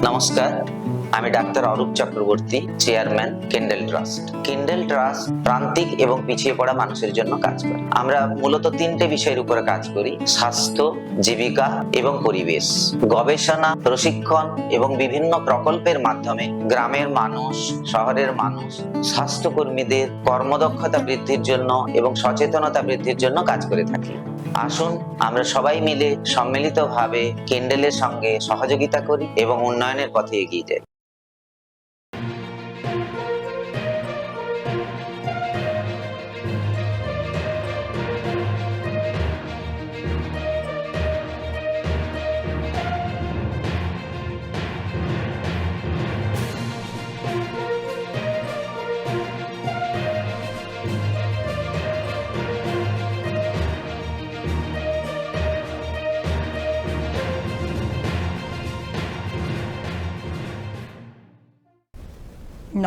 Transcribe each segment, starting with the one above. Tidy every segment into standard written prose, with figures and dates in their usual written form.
নমস্কার, আমি ডাক্তার Arup Chakraborty, chairman Kendel Trust. Kendel Trust প্রান্তিক এবং পিছিয়ে পড়া মানুষের জন্য কাজ করে। আমরা মূলত তিনটে বিষয়ের উপরে কাজ করি: স্বাস্থ্য, জীবিকা এবং পরিবেশ। গবেষণা, প্রশিক্ষণ এবং বিভিন্ন প্রকল্পের মাধ্যমে গ্রামের মানুষ, শহরের মানুষ, স্বাস্থ্যকর্মীদের কর্মদক্ষতা বৃদ্ধির জন্য এবং সচেতনতা বৃদ্ধির জন্য কাজ করে থাকি। আসুন আমরা সবাই মিলে সম্মিলিতভাবে কেন্ডেলের সঙ্গে সহযোগিতা করি এবং উন্নয়নের পথে এগিয়ে যাই।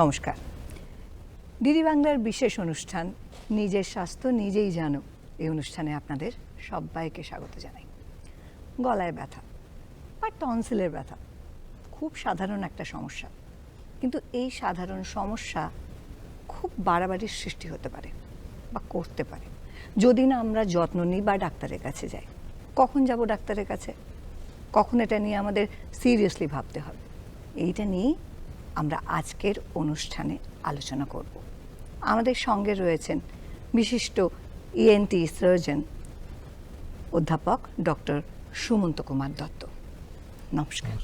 নমস্কার। ডিডি বাংলার বিশেষ অনুষ্ঠান নিজের স্বাস্থ্য নিজেই জানো, এই অনুষ্ঠানে আপনাদের সবাইকে স্বাগত জানাই। গলায় ব্যথা বা টনসিলের ব্যথা খুব সাধারণ একটা সমস্যা, কিন্তু এই সাধারণ সমস্যা খুব বাড়াবাড়ির সৃষ্টি হতে পারে বা করতে পারে যদি না আমরা যত্ন নিই বা ডাক্তারের কাছে যাই। কখন যাব ডাক্তারের কাছে, কখন এটা নিয়ে আমাদের সিরিয়াসলি ভাবতে হবে, এইটা নিয়েই আমরা আজকের অনুষ্ঠানে আলোচনা করব। আমাদের সঙ্গে রয়েছেন বিশিষ্ট ইএনটি সার্জন অধ্যাপক ডক্টর সুমন্ত কুমার দত্ত। নমস্কার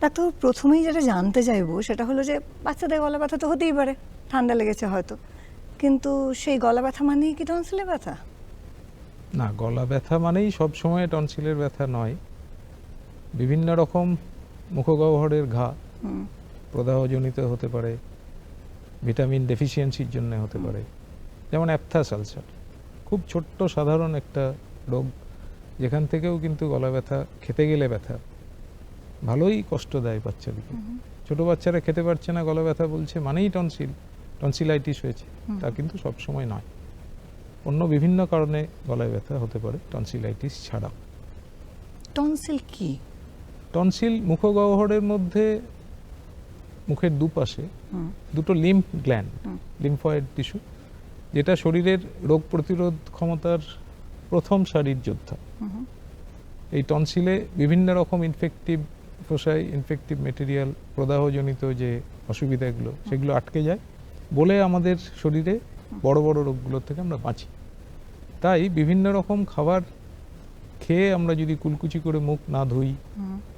ডাক্তার। প্রথমেই যেটা জানতে চাইবো সেটা হলো যে বাচ্চাদের গলা ব্যথা তো হতেই পারে, ঠান্ডা লেগেছে হয়তো, কিন্তু সেই গলা ব্যথা মানেই কি টনসিলের ব্যথা? না, গলা ব্যথা মানেই সবসময় টনসিলের ব্যথা নয়। বিভিন্ন রকম মুখগহ্বরের ঘা প্রদাহজনিত হতে পারে, ভিটামিন ডেফিসিয়েন্সির জন্য হতে পারে, যেমন অ্যাপথাস আলসার, খুব ছোট্ট সাধারণ একটা রোগ, যেখান থেকেও কিন্তু গলা ব্যথা, খেতে গেলে ব্যথা ভালোই কষ্ট দেয় বাচ্চাদেরকে। ছোট বাচ্চারা খেতে পারছে না, গলা ব্যথা বলছে মানেই টনসিলাইটিস হয়েছে, তা কিন্তু সবসময় নয়। অন্য বিভিন্ন কারণে গলায় ব্যথা হতে পারে টনসিলাইটিস ছাড়া। টনসিল কি? টনসিল মুখগহ্বরের মধ্যে, মুখের দুপাশে দুটো লিম্ফ গ্ল্যান্ড, লিম্ফয়েড টিস্যু, যেটা শরীরের রোগ প্রতিরোধ ক্ষমতার প্রথম সারির যোদ্ধা। এই টনসিলে বিভিন্ন রকম ইনফেক্টিভ ফোসাই, ইনফেক্টিভ মেটেরিয়াল, প্রদাহজনিত যে অসুবিধাগুলো সেগুলো আটকে যায় বলে আমাদের শরীরে বড় বড় রোগগুলোর থেকে আমরা বাঁচি। তাই বিভিন্ন রকম খাবার খেয়ে আমরা যদি কুলকুচি করে মুখ না ধুই,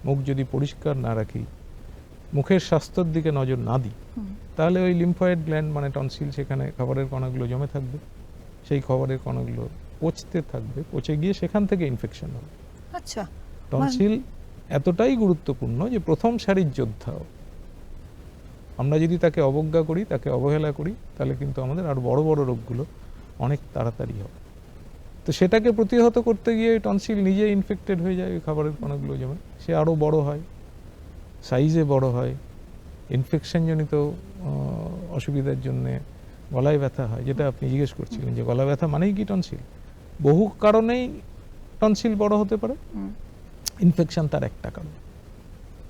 মুখ যদি পরিষ্কার না রাখি, মুখের স্বাস্থ্যের দিকে নজর না দিই, তাহলে ওই লিম্ফয়েড গ্ল্যান্ড মানে টনসিল, সেখানে খাবারের কণাগুলো জমে থাকবে, সেই খাবারের কণাগুলো পচতে থাকবে, পচে গিয়ে সেখান থেকে ইনফেকশন হবে। আচ্ছা, টনসিল এতটাই গুরুত্বপূর্ণ যে প্রথম সারির যোদ্ধা। আমরা যদি তাকে অবজ্ঞা করি, তাকে অবহেলা করি, তাহলে কিন্তু আমাদের আরো বড় বড় রোগগুলো অনেক তাড়াতাড়ি হবে। তো সেটাকে প্রতিহত করতে গিয়ে টনসিল নিজে ইনফেক্টেড হয়ে যায়, ওই খাবারের কণাগুলো জমে, সে আরও বড় হয়, সাইজে বড় হয়, ইনফেকশনজনিত অসুবিধার জন্যে গলায় ব্যথা হয়, যেটা আপনি জিজ্ঞেস করছিলেন যে গলা ব্যথা মানেই কি টনসিল। বহু কারণেই টনসিল বড় হতে পারে, ইনফেকশন তার একটা কারণ,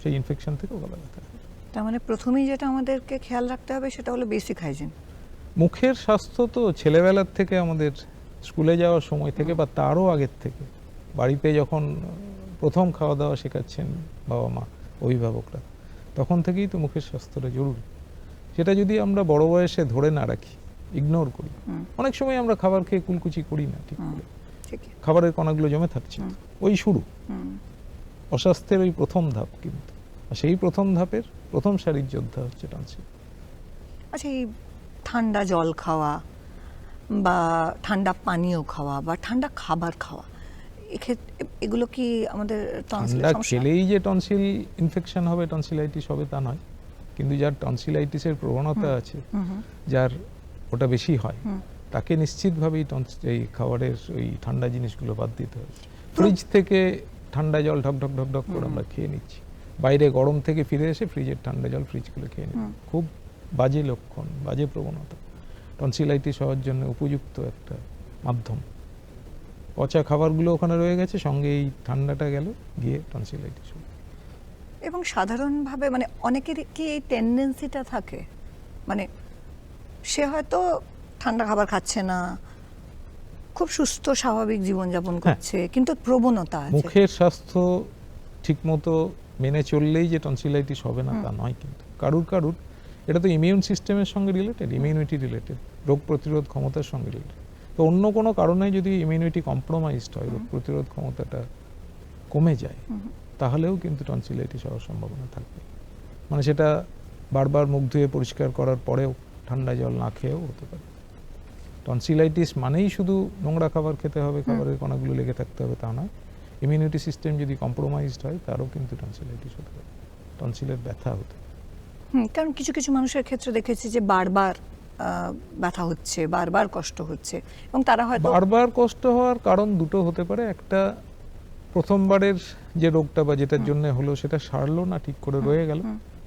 সেই ইনফেকশন থেকেও গলা ব্যথা হয়। তার মানে প্রথমেই যেটা আমাদেরকে খেয়াল রাখতে হবে সেটা হলো বেসিক হাইজিন। মুখের স্বাস্থ্য তো ছেলেবেলার থেকে, আমাদের স্কুলে যাওয়ার সময় থেকে বা তারও আগের থেকে, বাড়িতে যখন প্রথম খাওয়া দাওয়া শেখাচ্ছেন বাবা মা, অভিভাবকরা, তখন থেকেই তো মুখের স্বাস্থ্যটা জরুরি। সেটা যদি আমরা বড় বয়সে ধরে না রাখি, ইগনোর করি, অনেক সময় আমরা খাবার খেয়ে কুলকুচি করি না ঠিক করে, খাবারের কণাগুলো জমে থাকছে, ওই শুরু অস্বাস্থ্যের ওই প্রথম ধাপ। কিন্তু সেই প্রথম ধাপের প্রথম সারির যোদ্ধা হচ্ছে টনসিল। আচ্ছা, এই ঠান্ডা জল খাওয়া বা ঠান্ডা পানীয় খাওয়া বা ঠান্ডা খাবার খাওয়া, এগুলো কি আমাদের ঠান্ডা খেলেই যে টনসিল ইনফেকশন হবে, টনসিলাইটিস হবে তা নয়, কিন্তু যার টনসিলাইটিসের প্রবণতা আছে, যার ওটা বেশি হয়, তাকে নিশ্চিতভাবেই এই খাবারের ওই ঠান্ডা জিনিসগুলো বাদ দিতে হবে। ফ্রিজ থেকে ঠান্ডা জল ঢক ঢক ঢক ঢক করে আমরা খেয়ে নিচ্ছি, বাইরে গরম থেকে ফিরে এসে ফ্রিজের ঠান্ডা জল ফ্রিজগুলো খেয়ে নিচ্ছি, খুব বাজে লক্ষণ, বাজে প্রবণতা। টনসিলাইটিস হওয়ার জন্য উপযুক্ত একটা মাধ্যম। পচা খাবারগুলো ওখানে রয়ে গেছে, সঙ্গে এই ঠান্ডাটা গেল, গিয়ে টনসিলাইটিস হলো। এবং সাধারণভাবে মানে অনেকের কি এই টেন্ডেন্সিটা থাকে, মানে সে হয়তো ঠান্ডা খাবার খাচ্ছে না, খুব সুস্থ স্বাভাবিক জীবনযাপন করছে, কিন্তু প্রবণতা আছে। মুখের স্বাস্থ্য ঠিকমতো মেনে চললেই যে টনসিলাইটিস হবে না তা নয়, কিন্তু কারুর এটা তো ইমিউন সিস্টেমের সঙ্গে রিলেটেড, ইমিউনিটি রিলেটেড, রোগ প্রতিরোধ ক্ষমতার সঙ্গে রিলেটেড। তো অন্য কোনো কারণে যদি ইমিউনিটি কম্প্রোমাইজড হয়, রোগ প্রতিরোধ ক্ষমতাটা কমে যায়, তাহলেও কিন্তু টনসিলাইটিস হওয়ার সম্ভাবনা থাকবে। মানে সেটা বারবার মুখ ধুয়ে পরিষ্কার করার পরেও, ঠান্ডা জল না খেয়েও হতে পারে। টনসিলাইটিস মানেই শুধু নোংরা খাবার খেতে হবে, খাবারের কণাগুলো লেগে থাকতে হবে তা নয়। ইমিউনিটি সিস্টেম যদি কম্প্রোমাইজড হয়, তারও কিন্তু টনসিলাইটিস হতে পারে, টনসিলের ব্যথা হতে পারে। কারণ কিছু কিছু মানুষের ক্ষেত্রে দেখেছি যে বারবার ব্যথা হচ্ছে, বারবার কষ্ট হচ্ছে, এবং তারা হয়তো বারবার কষ্ট হওয়ার কারণ দুটো হতে পারে। একটা, প্রথমবারের যে রোগটা বা যেটার জন্য হলো সেটা সারলো না, ঠিক করে রয়ে গেল,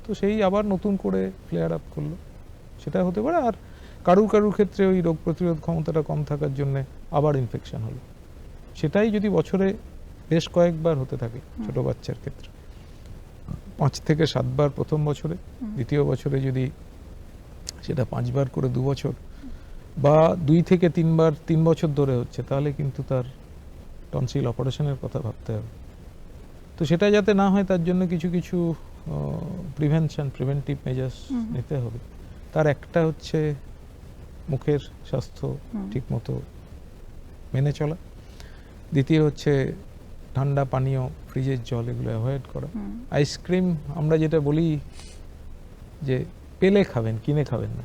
তো সেই আবার নতুন করে ফ্লেয়ার আপ করলো, সেটা হতে পারে। আর কারুর ক্ষেত্রে ওই রোগ প্রতিরোধ ক্ষমতাটা কম থাকার জন্য আবার ইনফেকশন হলো, সেটাই যদি বছরে বেশ কয়েকবার হতে থাকে ছোট বাচ্চার ক্ষেত্রে, 5 থেকে 7 বার প্রথম বছরে, দ্বিতীয় বছরে যদি সেটা 5 বার করে 2 বছর, বা 2 থেকে 3 বার 3 বছর ধরে হচ্ছে, তাহলে কিন্তু তার টনসিল অপারেশনের কথা ভাবতে হবে। তো সেটা যাতে না হয় তার জন্য কিছু কিছু প্রিভেন্টিভ মেজার্স নিতে হবে। তার একটা হচ্ছে মুখের স্বাস্থ্য ঠিকমতো মেনে চলা, দ্বিতীয় হচ্ছে ঠান্ডা পানীয়, ফ্রিজের জল এগুলো অ্যাভয়েড করা। আইসক্রিম আমরা যেটা বলি যে পেলে খাবেন, কিনে খাবেন না।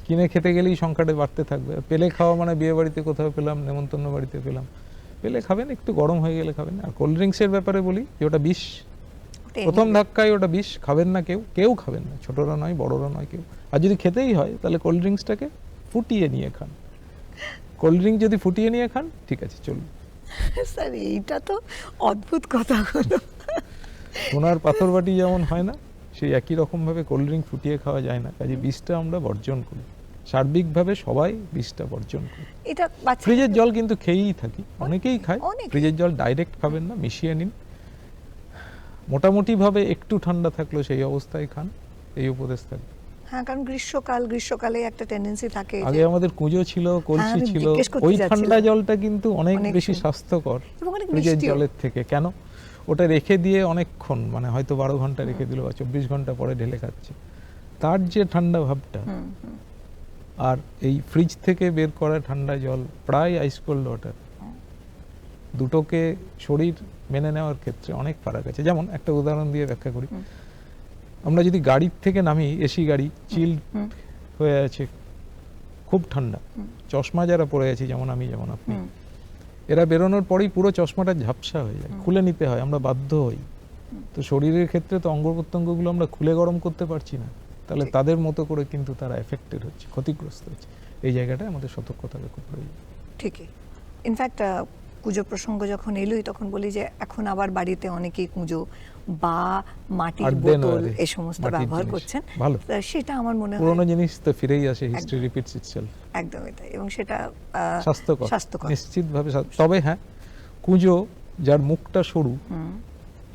কিনে খেতে গেলেই সংখ্যাটা বাড়তে থাকবে। পেলে খাওয়া মানে বিয়ে বাড়িতে কোথাও পেলাম, নেমন্তন্ন বাড়িতে পেলাম, পেলে খাবেন, একটু গরম হয়ে গেলে খাবেন। আর কোল্ড ড্রিঙ্কসের ব্যাপারে বলি যে ওটা বিষ, প্রথম ধাক্কায় ওটা বিষ, খাবেন না, কেউ খাবেন না, ছোটরা নয় বড়রা নয় কেউ। আর যদি খেতেই হয় তাহলে কোল্ড ড্রিঙ্কসটাকে ফুটিয়ে নিয়ে খান। কোল্ড ড্রিঙ্ক যদি ফুটিয়ে নিয়ে খান, ঠিক আছে, চলুন। স্যার এইটা তো অদ্ভুত কথা হলো। সোনার পাথর বাটি যেমন হয় না, সেই একই রকম ভাবে কোল্ড ড্রিঙ্ক ফুটিয়ে খাওয়া যায় না, কাজে বিষটা আমরা বর্জন করি, সার্বিকভাবে সবাই বিষটা বর্জন করি। এটা ফ্রিজের জল কিন্তু খেয়েই থাকি, অনেকেই খায়। অনেকেই। ফ্রিজের জল ডাইরেক্ট খাবেন না, মিশিয়ে নিন, মোটামুটি ভাবে একটু ঠান্ডা থাকলো সেই অবস্থায় খান, এই উপদেশ থাকবে। হ্যাঁ, কারণ গ্রীষ্মকালে একটা টেন্ডেন্সি থাকে আগে আমাদের কুঁজো ছিল, কলসি আমি ছিল, জিজ্ঞেস করতে ওই যাচ্ছিলাম। ঠান্ডা জলটা কিন্তু অনেক অনেক বেশি সুন্দর। স্বাস্থ্যকর এবং অনেক ফ্রিজের মিষ্টিও। জলের থেকে। কেন? ওটা রেখে দিয়ে অনেকক্ষণ, মানে হয়তো 12 ঘন্টা রেখে দিল বা 24 ঘন্টা পরে ঢেলে খাচ্ছে, তার যে ঠান্ডা ভাবটা, আর এই ফ্রিজ থেকে বের করা ঠান্ডা জল, প্রায় আইস কোল্ড ওয়াটার, দুটোকে শরীর মেনে নেওয়ার ক্ষেত্রে অনেক ফারাক আছে। যেমন একটা উদাহরণ দিয়ে ব্যাখ্যা করি, আমরা যদি গাড়ির থেকে নামি, এসি গাড়ি চিল হয়ে আছে, খুব ঠান্ডা, চশমা যারা পরে আছে, যেমন আমি, যেমন আপনি, এরা বেরোনোর পরেই পুরো চশমাটা ঝাপসা হয়ে যায়, খুলে নিতে হয়, আমরা বাধ্য হই। তো শরীরের ক্ষেত্রে তো অঙ্গ প্রত্যঙ্গগুলো আমরা খুলে গরম করতে পারছি না, তাহলে তাদের মতো করে কিন্তু তারা এফেক্টেড হচ্ছে, ক্ষতিগ্রস্ত হচ্ছে। এই জায়গাটায় আমাদের সতর্কতা খুব প্রয়োজন। ঠিকই। ইনফ্যাক্ট কুঁজো প্রসঙ্গ যখন এলোই, তখন বলি যে এখন আবার বাড়িতে অনেকেই কুঁজো বা মাটির বোতল এই সমস্ত ব্যবহার করছেন। ভালো, সেটা আমার মনে হয় পুরনো জিনিস তো ফিরেই আসে, হিস্ট্রি রিপিটস ইটসেলফ। একদমই তাই, এবং সেটা স্বাস্থ্যকর নিশ্চিতভাবে। তবে হ্যাঁ, কুঁজো যার মুখটা সরু,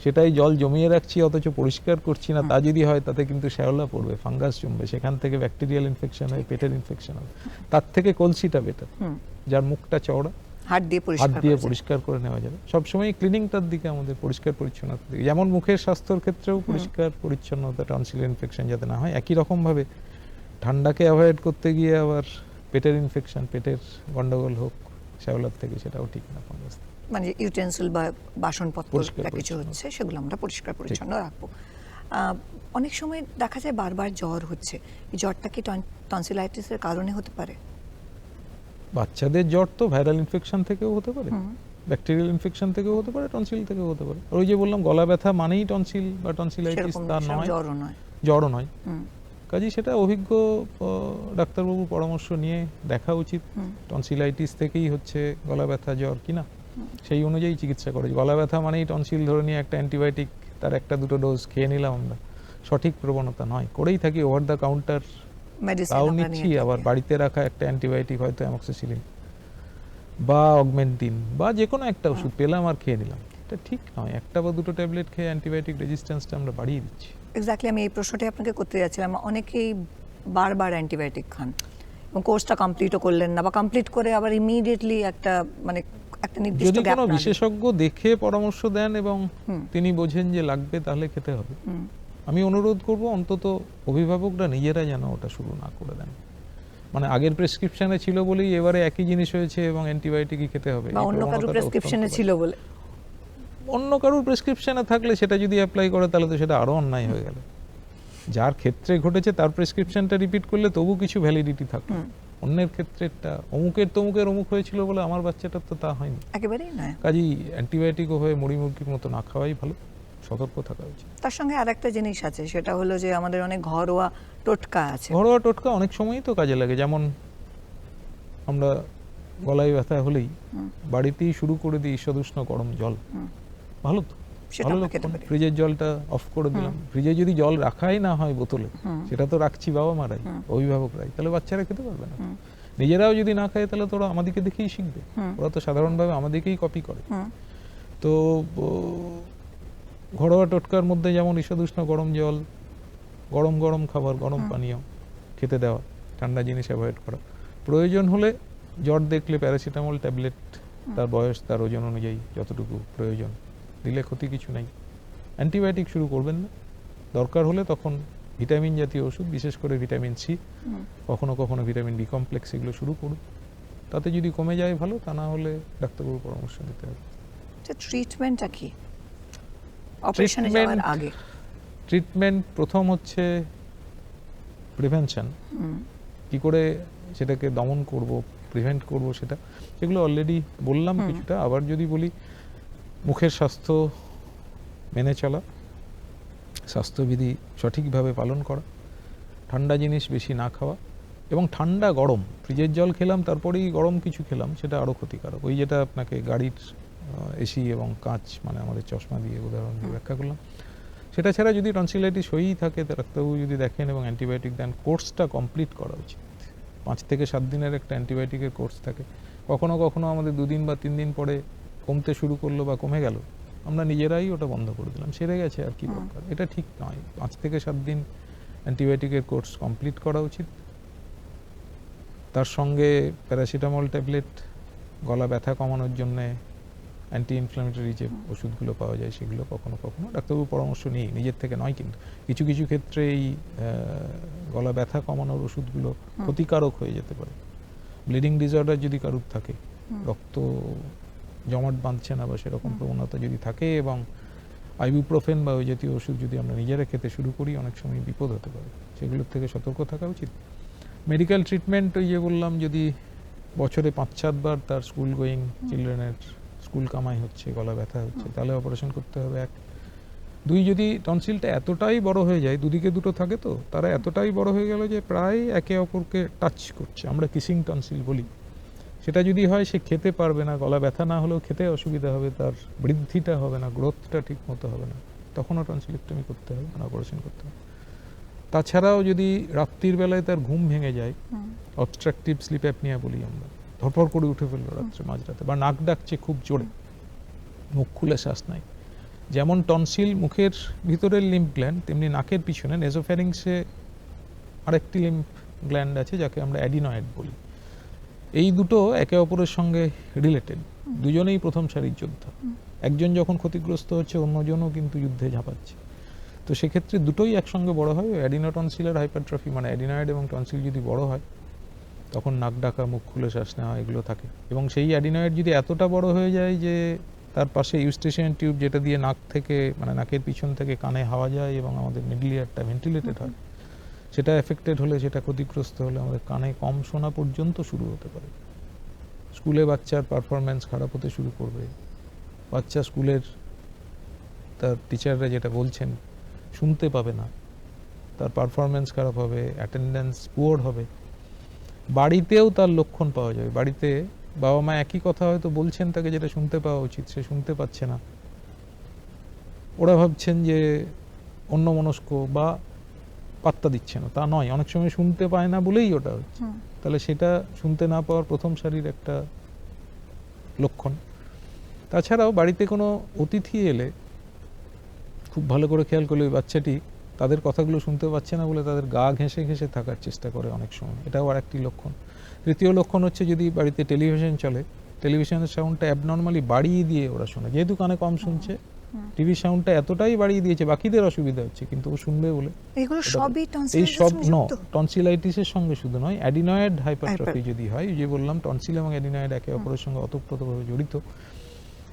সেটাই জল জমিয়ে রাখছি অথচ পরিষ্কার করছি না, তা যদি হয়, তাতে কিন্তু শ্যাওলা পড়বে, ফাঙ্গাস জমবে, সেখান থেকে ব্যাকটেরিয়াল ইনফেকশন হয়, পেটের ইনফেকশন হবে। তার থেকে কলসিটা বেটার, যার মুখটা চওড়া, হাত দিয়ে পরিষ্কার করে নেওয়া যাবে। সবসময় ক্লিনিংটার দিকে আমাদের, পরিষ্কার পরিচ্ছন্নতার দিকে, যেমন মুখের স্বাস্থ্যের ক্ষেত্রেও পরিষ্কার পরিচ্ছন্নতা, টনসিল ইনফেকশন যাতে না হয়, একই রকম ভাবে ঠান্ডাকে অ্যাভয়েড করতে গিয়ে আবার পেটের ইনফেকশন, পেটের গন্ডগোল হোক শ্যাওলার থেকে, সেটাও ঠিক না। মানে ইউটেন্সিল বা বাসনপত্র কিছু হচ্ছে, সেগুলো আমরা পরিষ্কার পরিচ্ছন্ন রাখবো। অনেক সময় দেখা যায় বারবার জ্বর হচ্ছে, এই জ্বরটা কি টনসিলাইটিসের কারণে হতে পারে? বাচ্চাদের জ্বর তো ভাইরাল ইনফেকশন থেকেও হতে পারে, ব্যাকটেরিয়াল ইনফেকশন থেকেও হতে পারে, টনসিল থেকেও হতে পারে। ওই যে বললাম, গলা ব্যথা মানেই টনসিল বা টনসিলাইটিস তা নয়, জ্বরও নয়। কাজেই সেটা অভিজ্ঞ ডাক্তারবাবুর পরামর্শ নিয়ে দেখা উচিত, টনসিলাইটিস থেকেই হচ্ছে গলা ব্যথা, জ্বর কিনা, সেই অনুযায়ী চিকিৎসা করে। গলা ব্যথা মানেই টনসিল ধরে নিয়ে একটা অ্যান্টিবায়োটিক, তার একটা দুটো ডোজ খেয়ে নিলাম আমরা, সঠিক প্রবণতা নয়। করেই থাকি ওভার দ্য কাউন্টার, তাও নিচ্ছি, আবার বাড়িতে রাখা একটা অ্যান্টিবায়োটিক, হয়তো অ্যামক্সিসিলিন বা অগমেন্টিন বা যে কোনো একটা ওষুধ পেলাম আর খেয়ে নিলাম। এটা ঠিক নয়। একটা বা দুটো ট্যাবলেট খেয়ে অ্যান্টিবায়োটিক রেজিস্ট্যান্সটা আমরা বাড়িয়ে দিচ্ছি। এক্স্যাক্টলি, আমি এই প্রশ্নটাই আপনাকে করতে যাচ্ছিলাম। অনেকেই বারবার অ্যান্টিবায়োটিক খান এবং কোর্সটা কমপ্লিটও করলেন না, বা কমপ্লিট করে আবার ইমিডিয়েটলি একটা মানে একটা নির্দিষ্ট যদি গ্যাপ কোনো না বিশেষজ্ঞ দেখে পরামর্শ দেন এবং তিনি বোঝেন যে লাগবে, তাহলে খেতে হবে। আমি অনুরোধ করব অন্তত অভিভাবকরা নিজেরা যেন ওটা শুরু না করে দেন। মানে আগের প্রেসক্রিপশনে ছিল বলেই এবারে একই জিনিস হয়েছে এবং অ্যান্টিবায়োটিকই খেতে হবে, বা এই অন্য কারো প্রবণতাটা প্রেসক্রিপশনে অত্যন্ত ছিল বলে। অন্য কারোর প্রেসক্রিপশনে থাকলে সেটা যদি অ্যাপ্লাই করে তাহলে তো সেটা আরো অন্যায় হয়ে গেল। যার ক্ষেত্রে ঘটেছে তার প্রেসক্রিপশনটা রিপিট করলে তবু কিছু ভ্যালিডিটি থাকে। অন্যের ক্ষেত্রেটা অমুকের তমুকের অমুক হয়েছিল বলে আমার বাচ্চাটার তো তা হয়নি। একেবারেই নয়। কাজেই অ্যান্টিবায়োটিকও হয়ে মুড়ি মুরগির মতো না খাওয়াই ভালো, সতর্ক থাকা উচিত। তার সঙ্গে আরেকটা জিনিস আছে, সেটা হলো যে আমাদের অনেক ঘরোয়া টোটকা আছে। ঘরোয়া টোটকা অনেক সময়ই তো কাজে লাগে। যেমন আমরা গলায় ব্যথা হলেই বাড়িতেই শুরু করে দিই ঈষদুষ্ণ গরম জল, ভালো তো, সেটা ভালো আমরা খেতে লক্ষণ। পারি। ফ্রিজের জলটা অফ করে দিলাম, ফ্রিজে যদি জল রাখাই না হয় বোতলে, সেটা তো রাখছি বাবা মারাই, অভিভাবকরাই, তাহলে বাচ্চারা খেতে পারবে না। নিজেরাও যদি না খায় তাহলে তো ওরা আমাদেরকে দেখেই শিখবে। ওরা তো সাধারণভাবে আমাদেরকেই কপি করে। তো ঘরোয়া টোটকার মধ্যে যেমন ঈষদুষ্ণ গরম জল, গরম গরম খাবার, গরম পানীয় খেতে দেওয়া, ঠান্ডা জিনিস অ্যাভয়েড করা। প্রয়োজন হলে জ্বর দেখলে প্যারাসিটামল ট্যাবলেট তার বয়স তার ওজন অনুযায়ী যতটুকু প্রয়োজন দিলে ক্ষতি কিছু নাই। অ্যান্টিবায়োটিক শুরু করবেন না। দরকার হলে তখন ভিটামিন জাতীয় ওষুধ, বিশেষ করে ভিটামিন সি, কখনো কখনো ভিটামিন বি কমপ্লেক্স, এগুলো শুরু করুন। তাতে যদি কমে যায় ভালো, তা না হলে ডাক্তারবাবুর পরামর্শ নিতে হবে। ট্রিটমেন্টটা কি অপারেশনে যাওয়ার আগে? ট্রিটমেন্ট প্রথম হচ্ছে প্রিভেনশন। কি করে সেটাকে দমন করব, প্রিভেন্ট করব, সেগুলো অলরেডি বললাম কিছুটা। আবার যদি বলি, মুখের স্বাস্থ্য মেনে চলা, স্বাস্থ্যবিধি সঠিকভাবে পালন করা, ঠান্ডা জিনিস বেশি না খাওয়া, এবং ঠান্ডা গরম, ফ্রিজের জল খেলাম তারপরেই গরম কিছু খেলাম, সেটা আরও ক্ষতিকারক। ওই যেটা আপনাকে গাড়ির এসি এবং কাঁচ, মানে আমাদের চশমা দিয়ে উদাহরণ দিয়ে ব্যাখ্যা করলাম, সেটা ছাড়া যদি টনসিলাইটিস হয়েই থাকে, ডাক্তারবাবু যদি দেখেন এবং অ্যান্টিবায়োটিক দেন, কোর্সটা কমপ্লিট করা উচিত। 5 থেকে 7 দিনের একটা অ্যান্টিবায়োটিকের কোর্স থাকে। কখনো কখনো আমাদের 2 দিন বা 3 দিন পরে কমতে শুরু করলো বা কমে গেল, আমরা নিজেরাই ওটা বন্ধ করে দিলাম, সেরে গেছে আর কি দরকার। এটা ঠিক নয়। 5 থেকে 7 দিন অ্যান্টিবায়োটিকের কোর্স কমপ্লিট করা উচিত। তার সঙ্গে প্যারাসিটামল ট্যাবলেট, গলা ব্যথা কমানোর জন্যে অ্যান্টি ইনফ্ল্যামেটরি যে ওষুধগুলো পাওয়া যায়, সেগুলো কখনো কখনো ডাক্তারবাবুর পরামর্শ নিই, নিজের থেকে নয়। কিন্তু কিছু কিছু ক্ষেত্রে এই গলা ব্যথা কমানোর ওষুধগুলো ক্ষতিকারক হয়ে যেতে পারে। ব্লিডিং ডিসঅর্ডার যদি কারুর থাকে, রক্ত জমাট বাঁধছে না বা সেরকম প্রবণতা যদি থাকে, এবং আইবুপ্রোফেন বা ওই জাতীয় ওষুধ যদি আমরা নিজেরা খেতে শুরু করি, অনেক সময় বিপদ হতে পারে। সেগুলোর থেকে সতর্ক থাকা উচিত। মেডিকেল ট্রিটমেন্ট, ওই যে বললাম, যদি বছরে 5-7 বার তার স্কুল গোয়িং চিলড্রেনের স্কুল কামাই হচ্ছে, গলা ব্যথা হচ্ছে, তাহলে অপারেশন করতে হবে। 1, 2, যদি টনসিলটা এতটাই বড় হয়ে যায়, দুদিকে দুটো থাকে তো, তারা এতটাই বড় হয়ে গেল যে প্রায় একে অপরকে টাচ করছে, আমরা কিসিং টনসিল বলি, সেটা যদি হয়, সে খেতে পারবে না, গলা ব্যথা না হলেও খেতে অসুবিধা হবে, তার বৃদ্ধিটা হবে না, গ্রোথটা ঠিক মতো হবে না, তখনও টনসিলেক্টমি করতে হবে, মানে অপারেশন করতে হবে। তাছাড়াও যদি রাত্রির বেলায় তার ঘুম ভেঙে যায়, অবস্ট্রাকটিভ স্লিপ অ্যাপনিয়া বলি আমরা, ধরপড় করে উঠে ফেললো রাত্রে মাঝরাতে, বা নাক ডাকছে খুব জোরে, মুখ খুলে শ্বাস নাই, যেমন টনসিল মুখের ভিতরের লিম্ফ গ্ল্যান্ড, তেমনি নাকের পিছনে নেজোফ্যারিংসে আরেকটি লিম্ফ গ্ল্যান্ড আছে, যাকে আমরা অ্যাডিনয়েড বলি। এই দুটো একে অপরের সঙ্গে রিলেটেড, দুজনেই প্রথম সারির যোদ্ধা। একজন যখন ক্ষতিগ্রস্ত হচ্ছে, অন্যজনও কিন্তু যুদ্ধে ঝাঁপাচ্ছে। তো সেক্ষেত্রে দুটোই একসঙ্গে বড় হয়। অ্যাডিনোটনসিলের হাইপারট্রফি, মানে অ্যাডিনয়েড এবং টনসিল যদি বড় হয়, তখন নাক ডাকা, মুখ খুলে শ্বাস নেওয়া, এগুলো থাকে। এবং সেই অ্যাডিনয়েড যদি এতটা বড় হয়ে যায় যে তার পাশে ইউস্টেশিয়ান টিউব, যেটা দিয়ে নাক থেকে, মানে নাকের পিছন থেকে কানে হাওয়া যায় এবং আমাদের মিডল ইয়ারটা ভেন্টিলেটেড হয়, সেটা এফেক্টেড হলে, সেটা ক্ষতিগ্রস্ত হলে আমাদের কানে কম শোনা পর্যন্ত শুরু হতে পারে। স্কুলে বাচ্চার পারফরম্যান্স খারাপ হতে শুরু করবে, বাচ্চা স্কুলের তার টিচাররা যেটা বলছেন শুনতে পাবে না, তার পারফরম্যান্স খারাপ হবে, অ্যাটেন্ডেন্স পুয়ার হবে। বাড়িতেও তার লক্ষণ পাওয়া যাবে। বাড়িতে বাবা মা একই কথা হয়তো বলছেন তাকে, যেটা শুনতে পাওয়া উচিত, সে শুনতে পাচ্ছে না। ওরা ভাবছেন যে অন্যমনস্ক বা পাত্তা দিচ্ছে না, তা নয়, অনেক সময় শুনতে পায় না বলেই ওটা হচ্ছে। তাহলে সেটা শুনতে না পাওয়ার প্রথম সারির একটা লক্ষণ। তাছাড়াও বাড়িতে কোনো অতিথি এলে খুব ভালো করে খেয়াল করলে ওই বাচ্চাটি তাদের কথাগুলো শুনতে পাচ্ছে না বলে তাদের গা ঘেঁষে ঘেঁষে থাকার চেষ্টা করে অনেক সময়, এটাও আর একটি লক্ষণ। তৃতীয় লক্ষণ হচ্ছে যদি বাড়িতে টেলিভিশন চলে, টেলিভিশনের সাউন্ডটা অ্যাবনর্মালি বাড়িয়ে দিয়ে ওরা শোনে, যেহেতু কানে কম শুনছে টিভি সাউন্ডটা এতটাই বাড়িয়ে দিয়েছে, বাকিদের অসুবিধা হচ্ছে কিন্তু ও শুনবে বলে। এগুলো সবই এই সব টনসিলাইটিস টনসিলাইটিসের সঙ্গে শুধু নয়, অ্যাডিনয়েড হাইপারট্রফি Hyper- যদি হয়, যে বললাম টনসিল এবং অ্যাডিনয়েড একে অপরের সঙ্গে ওতপ্রোতভাবে জড়িত,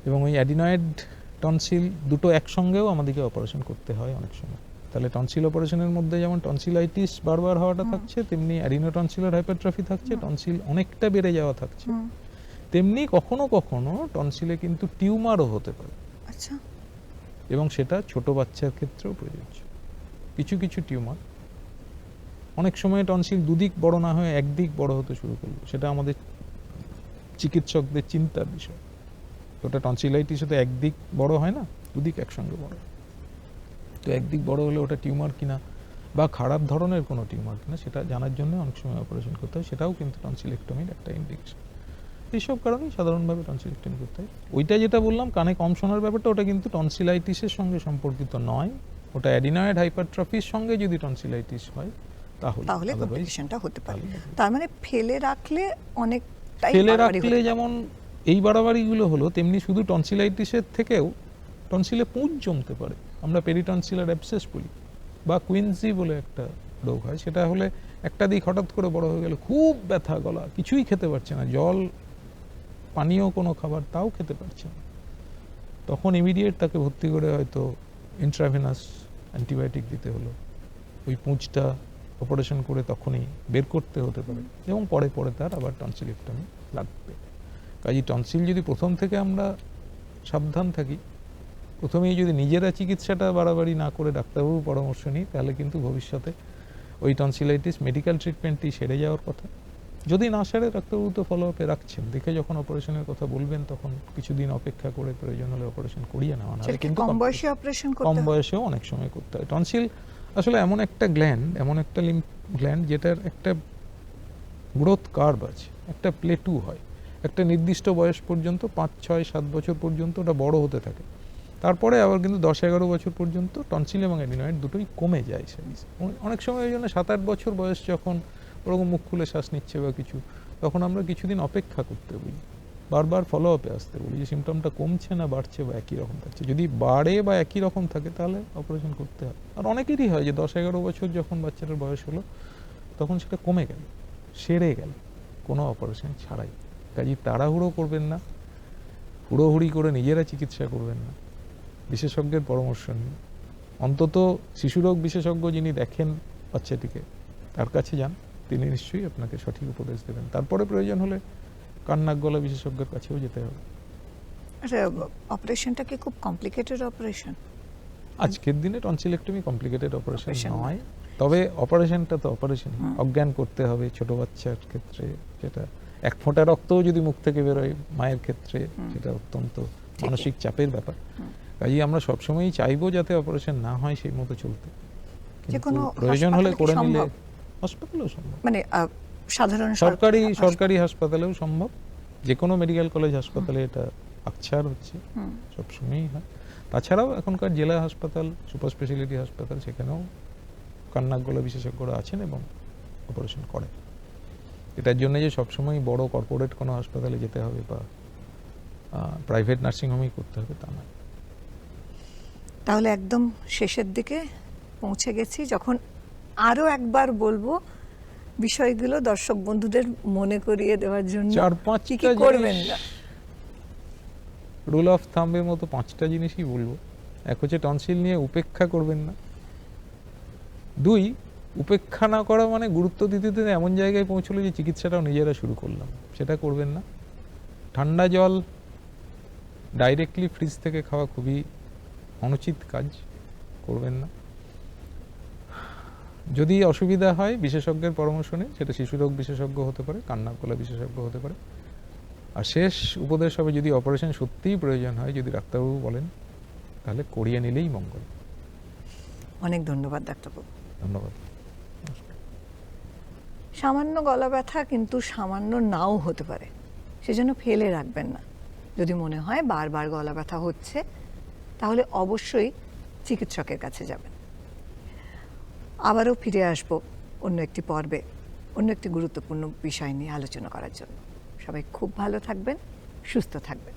এবং ওই অ্যাডিনয়েড টনসিল দুটো একসঙ্গেও আমাদেরকে অপারেশন করতে হয় অনেক সময়। তাহলে টনসিল অপারেশনের মধ্যে যেমন টনসিলাইটিস বারবার হওয়াটা থাকছে, তেমনি অ্যাডিনোটনসিলার হাইপারট্রফি থাকছে, টনসিল অনেকটা বেড়ে যাওয়া থাকছে, তেমনি কখনো কখনো টনসিলে কিন্তু টিউমারও হতে পারে, আচ্ছা, এবং সেটা ছোট বাচ্চার ক্ষেত্রেও প্রযোজ্য। কিছু কিছু টিউমার অনেক সময় টনসিল দুদিক বড় না হয়ে একদিক বড় হতে শুরু করলো, সেটা আমাদের চিকিৎসকদের চিন্তার বিষয়। ওটা টনসিলাইটিস তো একদিক বড় হয় না, দুদিক একসঙ্গে বড় হয়। তো একদিক বড় হলে ওটা টিউমার কিনা বা খারাপ ধরনের কোনো টিউমার কিনা সেটা জানার জন্য অনেক সময় অপারেশন করতে হয়, সেটাও কিন্তু টনসিলেক্টমির একটা ইন্ডিকেশন। এইসব কারণেই সাধারণভাবে টনসিলেক্টমি করতে হয়। ওইটা যেটা বললাম কানে কম শোনার ব্যাপারটা, ওটা কিন্তু টনসিলাইটিসের সঙ্গে সম্পর্কিত নয়, ওটা অ্যাডিনয়েড হাইপারট্রফির সঙ্গে যদি টনসিলাইটিস হয় তাহলে তাহলে otherwise কমপ্লিকেশনটা হতে পারে। তাহলে- তার মানে ফেলে রাখলে অনেকটাই ফেলে বাড়াবাড়ি রাখলে হতে পারে। যেমন এই বাড়াবাড়িগুলো হলো, তেমনি শুধু টনসিলাইটিসের থেকেও টনসিলে পুঁজ জমতে পারে, আমরা পেরিটনসিলার অ্যাবসেস বলি, বা কুইন্সি বলে একটা রোগ হয়, সেটা হলে একটা দিক হঠাৎ করে বড় হয়ে গেলে খুব ব্যথা, গলা, কিছুই খেতে পারছে না, জল পানীয় কোনো খাবার তাও খেতে পারছে না, তখন ইমিডিয়েট তাকে ভর্তি করে হয়তো ইন্ট্রাভেনাস অ্যান্টিবায়োটিক দিতে হলো, ওই পুঁজটা অপারেশন করে তখনই বের করতে হতে পারে, এবং পরে পরে তার আবার টনসিলেক্টমি লাগবে। কাজে টনসিল যদি প্রথম থেকে আমরা সাবধান থাকি, প্রথমেই যদি নিজেরা চিকিৎসাটা বাড়াবাড়ি না করে ডাক্তারবাবুর পরামর্শ নিই, তাহলে কিন্তু ভবিষ্যতে ওই টনসিলাইটিস মেডিকেল ট্রিটমেন্টই সেরে যাওয়ার কথা। যদি না সেরে ডাক্তারবাবু তো ফলো আপে রাখছেন, দেখে যখন অপারেশনের কথা বলবেন তখন কিছুদিন অপেক্ষা করে প্রয়োজন হলে অপারেশন করিয়ে নেওয়া, না সেটা কি কিন্তু কম বয়সে অপারেশন করতে কম হয়? বয়সেও অনেক সময় করতে হয়। টনসিল আসলে এমন একটা গ্ল্যান্ড, এমন একটা লিম্ফ গ্ল্যান্ড যেটার একটা গ্রোথ কার্ভ আছে, একটা প্লেটু হয়, একটা নির্দিষ্ট বয়স পর্যন্ত 5, 6, 7 বছর পর্যন্ত ওটা বড় হতে থাকে, তারপরে আবার কিন্তু 10-11 বছর পর্যন্ত টনসিল এবং অ্যাডিনয়েড দুটোই কমে যায় সাইজ। অনেক সময় ওই জন্য 7-8 বছর বয়স যখন ওরকম মুখ খুলে শ্বাস নিচ্ছে বা কিছু, তখন আমরা কিছুদিন অপেক্ষা করতে বলি, বারবার ফলো আপে আসতে বলি যে সিমটমটা কমছে না বাড়ছে বা একই রকম থাকছে। যদি বাড়ে বা একই রকম থাকে তাহলে অপারেশন করতে হয়। আর অনেকেরই হয় যে 10-11 বছর যখন বাচ্চাটার বয়স হলো তখন সেটা কমে গেল, সেরে গেল কোনো অপারেশন ছাড়াই। কাজেই তাড়াহুড়ো করবেন না, হুড়োহুড়ি করে নিজেরা চিকিৎসা করবেন না, বিশেষজ্ঞের পরামর্শ নিন। অন্তত শিশুরোগ বিশেষজ্ঞ যিনি দেখেন বাচ্চাটিকে, তার কাছে যান, তিনি নিশ্চয়ই আপনাকে সঠিক উপদেশ দেবেন। তারপরে প্রয়োজন হলে কান নাক গলা বিশেষজ্ঞের কাছেও যেতে হবে। আচ্ছা, অপারেশনটা কি খুব কমপ্লিকেটেড অপারেশন? আজকের দিনে টনসিলেক্টমি কমপ্লিকেটেড অপারেশন Operation নয়, তবে অপারেশনটা তো অপারেশন, অজ্ঞান করতে হবে ছোট বাচ্চার ক্ষেত্রে, যেটা এক ফোঁটা রক্তও যদি মুখ থেকে বেরোয় মায়ের ক্ষেত্রে সেটা অত্যন্ত মানসিক চাপের ব্যাপার। কাজেই আমরা সবসময়ই চাইবো যাতে অপারেশন না হয় সেই মতো চলতে, কিন্তু কোনো প্রয়োজন হলে হাসপাতালে কি করে নিলে সম্ভব? হসপিটালেও সম্ভব, মানে সাধারণ সরকারি হাসপাতালেও সম্ভব, যে কোনো মেডিকেল কলেজ হাসপাতালে এটা আকছার হচ্ছে, সবসময়ই হয়। তাছাড়াও এখনকার জেলা হাসপাতাল, সুপার স্পেশালিটি হাসপাতাল, সেখানেও কান নাক গলা বিশেষজ্ঞরা আছেন এবং অপারেশন করেন। এটার জন্য যে সবসময় বড় কর্পোরেট কোনো হাসপাতালে যেতে হবে বা প্রাইভেট নার্সিংহোমেই করতে হবে তা নয়। তাহলে একদম শেষের দিকে পৌঁছে গেছি, যখন আরো একবার বলবো বিষয়গুলো দর্শক বন্ধুদের মনে করিয়ে দেওয়ার জন্য 4-5টা কি কি করবেন না। রুল অফ থাম্বের মতো 5টা জিনিসই বলবো। এক হচ্ছে টনসিল নিয়ে উপেক্ষা করবেন না। 2, উপেক্ষা না করা মানে গুরুত্ব দিতে দিতে এমন জায়গায় পৌঁছলো যে চিকিৎসাটাও নিজেরা শুরু করলাম, সেটা করবেন না। ঠান্ডা জল ডাইরেক্টলি ফ্রিজ থেকে খাওয়া খুবই অনুচিত কাজ, করবেন না। যদি অসুবিধা হয় বিশেষজ্ঞের পরামর্শ নিন, সেটা শিশুরোগ বিশেষজ্ঞ হতে পারে, কান নাক গলা বিশেষজ্ঞ হতে পারে। আর শেষ উপদেশ হবে, যদি অপারেশন সত্যিই প্রয়োজন হয়, যদি ডাক্তারবাবু বলেন, তাহলে করিয়ে নিলেই মঙ্গল। অনেক ধন্যবাদ ডাক্তারবাবু। ধন্যবাদ। সামান্য গলা ব্যথা কিন্তু সামান্য নাও হতে পারে, সেজন্য ফেলে রাখবেন না। যদি মনে হয় বারবার গলা ব্যথা হচ্ছে, তাহলে অবশ্যই চিকিৎসকের কাছে যাবেন। আবারও ফিরে আসব অন্য একটি পর্বে, অন্য একটি গুরুত্বপূর্ণ বিষয় নিয়ে আলোচনা করার জন্য। সবাই খুব ভালো থাকবেন, সুস্থ থাকবেন।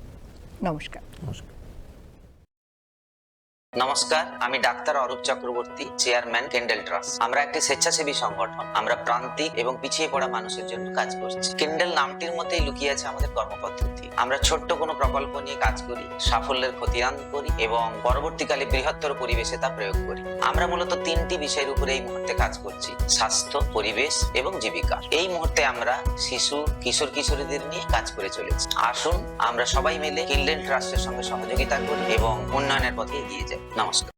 নমস্কার। নমস্কার। নমস্কার, আমি ডাক্তার Arup Chakraborty, chairman Kendel Trust. আমরা একটি স্বেচ্ছাসেবী সংগঠন। আমরা প্রান্তিক এবং পিছিয়ে পড়া মানুষের জন্য কাজ করছি। কেন্ডেল নামটির মধ্যেই লুকিয়ে আছে আমাদের কর্মপদ্ধতি। আমরা ছোট্ট কোনো প্রকল্প নিয়ে কাজ করি, সাফল্যের খতিয়ান করি এবং পরবর্তীকালে বৃহত্তর পরিবেশে তা প্রয়োগ করি। আমরা মূলত তিনটি বিষয়ের উপরে এই মুহূর্তে কাজ করছি: স্বাস্থ্য, পরিবেশ এবং জীবিকা। এই মুহূর্তে আমরা শিশু, কিশোর কিশোরীদের নিয়ে কাজ করে চলেছি। আসুন আমরা সবাই মিলে কেন্ডেল ট্রাস্টের সঙ্গে সহযোগিতা করি এবং উন্নয়নের পথে এগিয়ে যাই। নমস্কার।